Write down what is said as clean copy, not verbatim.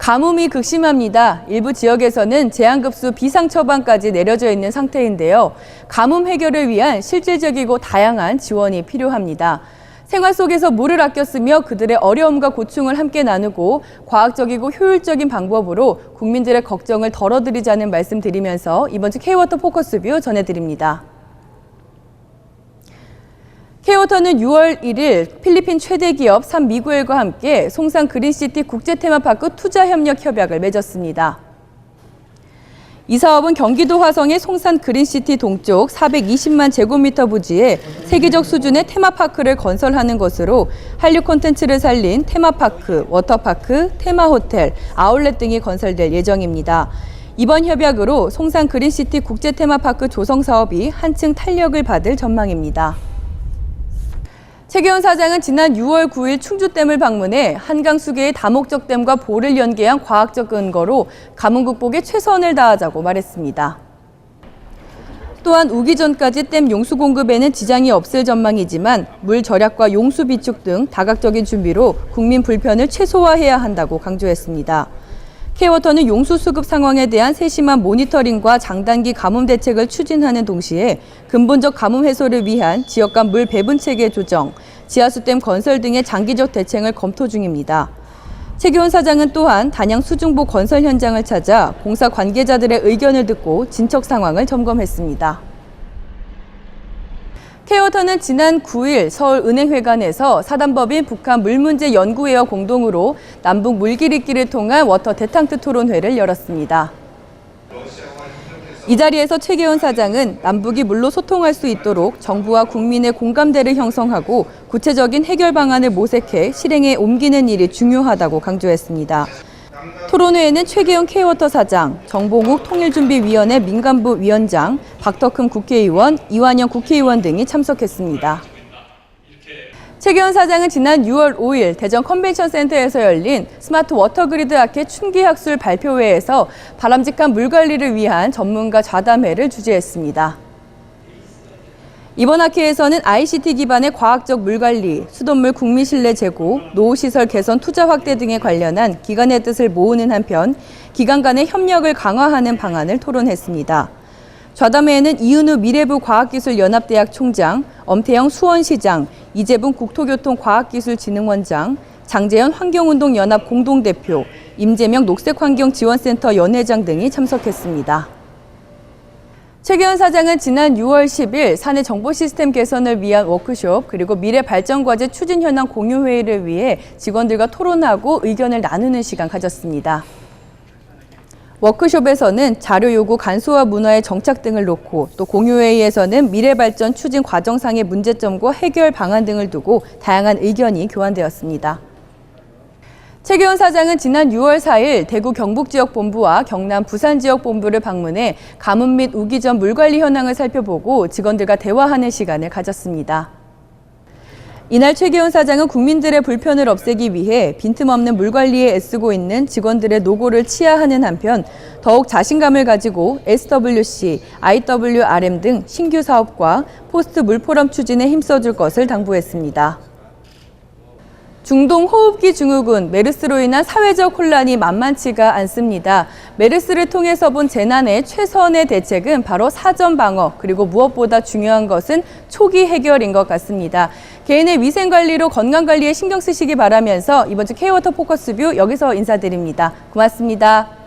가뭄이 극심합니다. 일부 지역에서는 제한급수 비상처방까지 내려져 있는 상태인데요. 가뭄 해결을 위한 실질적이고 다양한 지원이 필요합니다. 생활 속에서 물을 아껴 쓰며 그들의 어려움과 고충을 함께 나누고 과학적이고 효율적인 방법으로 국민들의 걱정을 덜어드리자는 말씀드리면서 이번 주 K-워터 포커스뷰 전해드립니다. K-워터는 6월 1일 필리핀 최대 기업 산미구엘과 함께 송산 그린시티 국제테마파크 투자협력 협약을 맺었습니다. 이 사업은 경기도 화성의 송산 그린시티 동쪽 420만 제곱미터 부지에 세계적 수준의 테마파크를 건설하는 것으로 한류 콘텐츠를 살린 테마파크, 워터파크, 테마호텔, 아울렛 등이 건설될 예정입니다. 이번 협약으로 송산 그린시티 국제테마파크 조성 사업이 한층 탄력을 받을 전망입니다. 최계원 사장은 지난 6월 9일 충주댐을 방문해 한강 수계의 다목적 댐과 보를 연계한 과학적 근거로 가뭄 극복에 최선을 다하자고 말했습니다. 또한 우기 전까지 댐 용수 공급에는 지장이 없을 전망이지만 물 절약과 용수 비축 등 다각적인 준비로 국민 불편을 최소화해야 한다고 강조했습니다. K-워터는 용수 수급 상황에 대한 세심한 모니터링과 장단기 가뭄 대책을 추진하는 동시에 근본적 가뭄 해소를 위한 지역 간 물 배분 체계 조정, 지하수댐 건설 등의 장기적 대책을 검토 중입니다. 최계원 사장은 또한 단양 수중보 건설 현장을 찾아 공사 관계자들의 의견을 듣고 진척 상황을 점검했습니다. K-워터는 지난 9일 서울은행회관에서 사단법인 북한물문제연구회와 공동으로 남북 물길잇기를 통한 워터 대탕트 토론회를 열었습니다. 이 자리에서 최계원 사장은 남북이 물로 소통할 수 있도록 정부와 국민의 공감대를 형성하고 구체적인 해결 방안을 모색해 실행에 옮기는 일이 중요하다고 강조했습니다. 토론회에는 최계원 K-워터 사장, 정봉욱 통일준비위원회 민간부 위원장, 박덕흠 국회의원, 이완영 국회의원 등이 참석했습니다. 최계원 사장은 지난 6월 5일 대전 컨벤션센터에서 열린 스마트 워터그리드 학회 춘기학술 발표회에서 바람직한 물관리를 위한 전문가 좌담회를 주재했습니다. 이번 학회에서는 ICT 기반의 과학적 물관리, 수돗물 국민 신뢰 제고, 노후시설 개선 투자 확대 등에 관련한 기관의 뜻을 모으는 한편 기관 간의 협력을 강화하는 방안을 토론했습니다. 좌담회에는 이은우 미래부 과학기술연합대학 총장, 엄태영 수원시장, 이재분 국토교통과학기술진흥원장, 장재현 환경운동연합 공동대표, 임재명 녹색환경지원센터 연회장 등이 참석했습니다. 최계원 사장은 지난 6월 10일 사내 정보 시스템 개선을 위한 워크숍 그리고 미래 발전 과제 추진 현황 공유 회의를 위해 직원들과 토론하고 의견을 나누는 시간 가졌습니다. 워크숍에서는 자료 요구 간소화 문화의 정착 등을 놓고 또 공유회의에서는 미래 발전 추진 과정상의 문제점과 해결 방안 등을 두고 다양한 의견이 교환되었습니다. 최계원 사장은 지난 6월 4일 대구 경북지역본부와 경남 부산지역본부를 방문해 가뭄 및 우기 전 물관리 현황을 살펴보고 직원들과 대화하는 시간을 가졌습니다. 이날 최계원 사장은 국민들의 불편을 없애기 위해 빈틈없는 물관리에 애쓰고 있는 직원들의 노고를 치하하는 한편 더욱 자신감을 가지고 SWC, IWRM 등 신규 사업과 포스트 물포럼 추진에 힘써줄 것을 당부했습니다. 중동 호흡기 증후군, 메르스로 인한 사회적 혼란이 만만치가 않습니다. 메르스를 통해서 본 재난의 최선의 대책은 바로 사전 방어, 그리고 무엇보다 중요한 것은 초기 해결인 것 같습니다. 개인의 위생관리로 건강관리에 신경 쓰시기 바라면서 이번 주 K-워터 포커스뷰 여기서 인사드립니다. 고맙습니다.